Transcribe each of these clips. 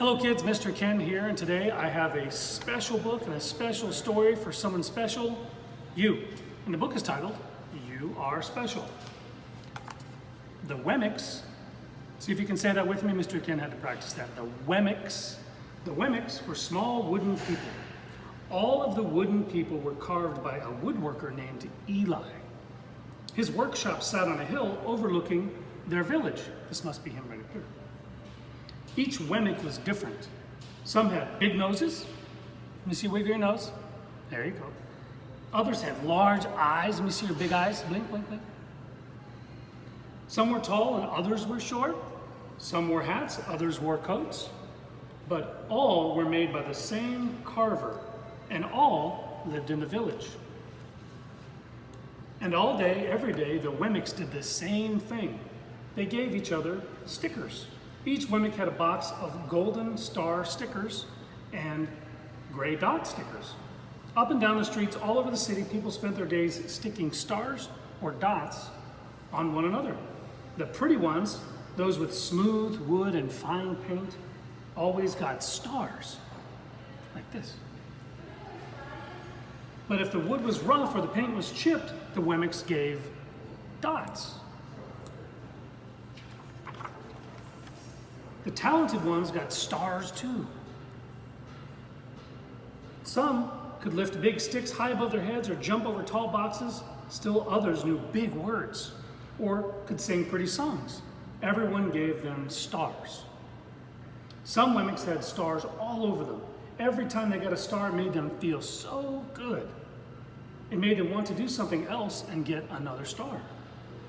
Hello kids, Mr. Ken here, and today I have a special book and a special story for someone special, you. And the book is titled, You Are Special. The Wemmicks, see if you can say that with me, Mr. Ken had to practice that. The Wemmicks were small wooden people. All of the wooden people were carved by a woodworker named Eli. His workshop sat on a hill overlooking their village. This must be him right here. Each Wemmick was different. Some had big noses. Let me see, wiggle your nose. There you go. Others had large eyes. Let me see your big eyes. Blink, blink, blink. Some were tall and others were short. Some wore hats, others wore coats. But all were made by the same carver, and all lived in the village. And all day, every day, the Wemmicks did the same thing. They gave each other stickers. Each Wemmick had a box of golden star stickers and gray dot stickers. Up and down the streets all over the city, people spent their days sticking stars or dots on one another. The pretty ones, those with smooth wood and fine paint, always got stars, like this. But if the wood was rough or the paint was chipped, the Wemmicks gave dots. The talented ones got stars too. Some could lift big sticks high above their heads or jump over tall boxes. Still others knew big words or could sing pretty songs. Everyone gave them stars. Some Wemmicks had stars all over them. Every time they got a star, it made them feel so good. It made them want to do something else and get another star.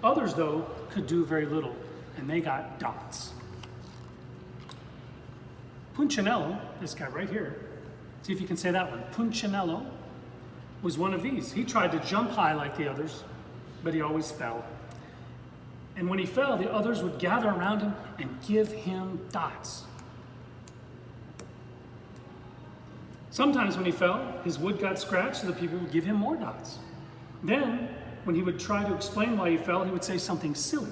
Others, though, could do very little, and they got dots. Punchinello, this guy right here, see if you can say that one. Punchinello was one of these. He tried to jump high like the others, but he always fell. And when he fell, the others would gather around him and give him dots. Sometimes when he fell, his wood got scratched, so the people would give him more dots. Then, when he would try to explain why he fell, he would say something silly.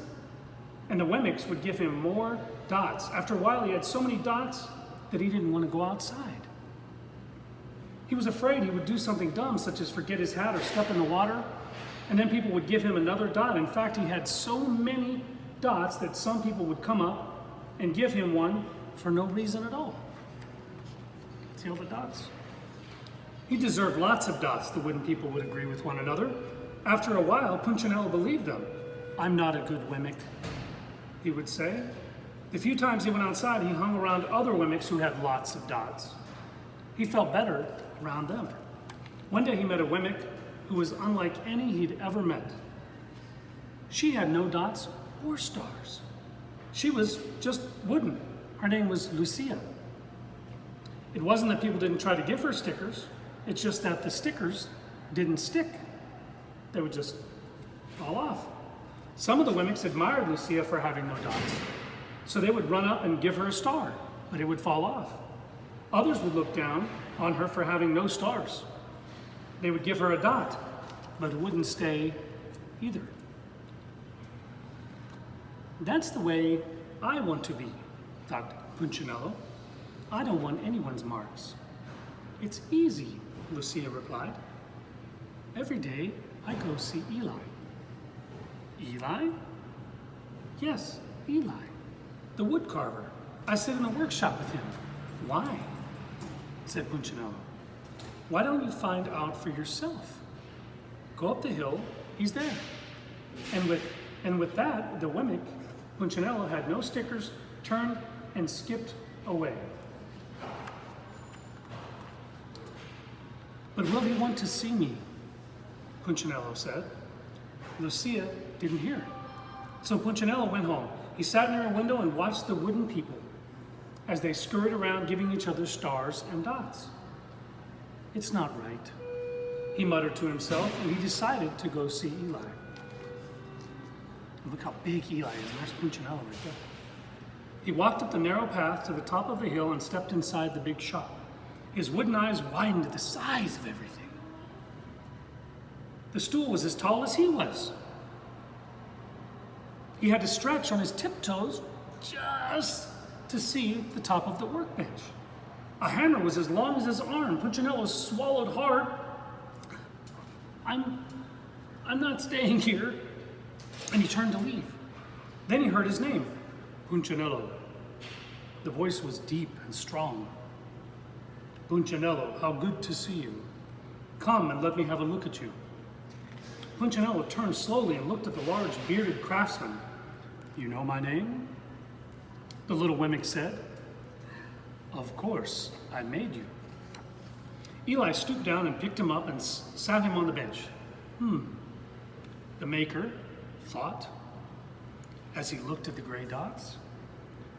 And the Wemmicks would give him more dots. After a while, he had so many dots that he didn't want to go outside. He was afraid he would do something dumb, such as forget his hat or step in the water, and then people would give him another dot. In fact, he had so many dots that some people would come up and give him one for no reason at all. See all the dots? He deserved lots of dots, the wooden people would agree with one another. After a while, Punchinello believed them. I'm not a good Wemmick, he would say. The few times he went outside, he hung around other Wemmicks who had lots of dots. He felt better around them. One day he met a Wemmick who was unlike any he'd ever met. She had no dots or stars. She was just wooden. Her name was Lucia. It wasn't that people didn't try to give her stickers, it's just that the stickers didn't stick. They would just fall off. Some of the Wemmicks admired Lucia for having no dots. So they would run up and give her a star, but it would fall off. Others would look down on her for having no stars. They would give her a dot, but it wouldn't stay either. That's the way I want to be, thought Punchinello. I don't want anyone's marks. It's easy, Lucia replied. Every day I go see Eli. Eli? Yes, Eli. The wood carver. I sit in the workshop with him. Why? Said Punchinello. Why don't you find out for yourself? Go up the hill, he's there. And with that, the Wemmick, Punchinello, had no stickers, turned and skipped away. But will he want to see me? Punchinello said. Lucia didn't hear. So Punchinello went home. He sat near a window and watched the wooden people as they scurried around giving each other stars and dots. It's not right, he muttered to himself, and he decided to go see Eli. Look how big Eli is. There's Punchinello right there. He walked up the narrow path to the top of the hill and stepped inside the big shop. His wooden eyes widened at the size of everything. The stool was as tall as he was. He had to stretch on his tiptoes just to see the top of the workbench. A hammer was as long as his arm. Punchinello swallowed hard. I'm not staying here. And he turned to leave. Then he heard his name, Punchinello. The voice was deep and strong. Punchinello, how good to see you. Come and let me have a look at you. Punchinello turned slowly and looked at the large bearded craftsman. You know my name? The little Wemmick said. Of course, I made you. Eli stooped down and picked him up and sat him on the bench. The maker thought, as he looked at the gray dots.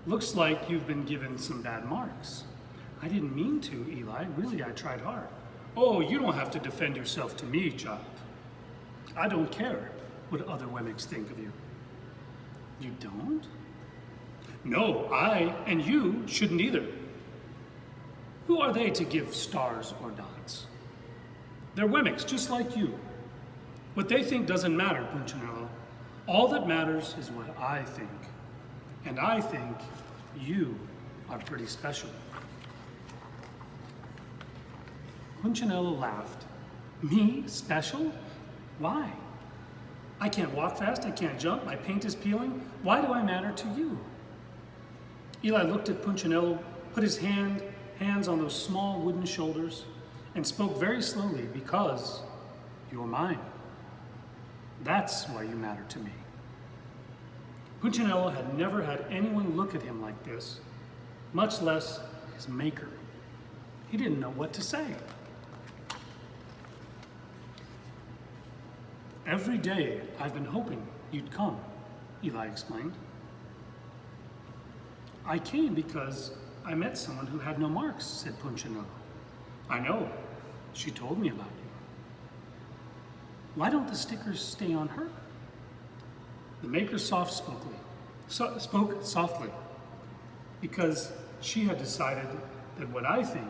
Looks like you've been given some bad marks. I didn't mean to, Eli. Really, I tried hard. Oh, you don't have to defend yourself to me, child. I don't care what other Wemmicks think of you. You don't? No, I and you shouldn't either. Who are they to give stars or dots? They're Wemmicks, just like you. What they think doesn't matter, Punchinello. All that matters is what I think. And I think you are pretty special. Punchinello laughed. Me? Special? Why? I can't walk fast, I can't jump, my paint is peeling. Why do I matter to you? Eli looked at Punchinello, put his hands on those small wooden shoulders, and spoke very slowly, because you're mine. That's why you matter to me. Punchinello had never had anyone look at him like this, much less his maker. He didn't know what to say. Every day I've been hoping you'd come, Eli explained. I came because I met someone who had no marks, said Punchinello. I know. She told me about you. Why don't the stickers stay on her? The maker spoke softly, because she had decided that what I think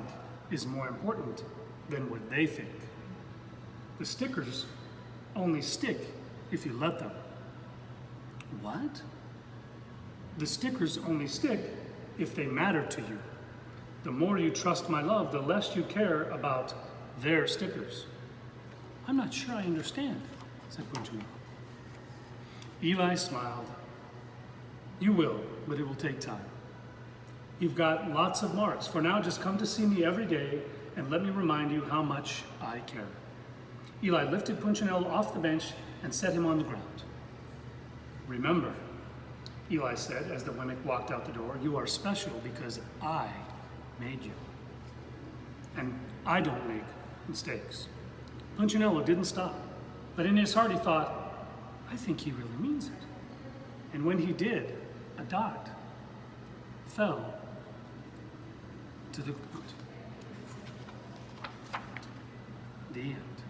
is more important than what they think. The stickers only stick if you let them. What? The stickers only stick if they matter to you. The more you trust my love, the less you care about their stickers. I'm not sure I understand, said Punchinello. Eli smiled. You will, but it will take time. You've got lots of marks. For now, just come to see me every day and let me remind you how much I care. Eli lifted Punchinello off the bench and set him on the ground. Remember, Eli said as the Wemmick walked out the door, you are special because I made you. And I don't make mistakes. Punchinello didn't stop, but in his heart he thought, I think he really means it. And when he did, a dot fell to the ground. The end.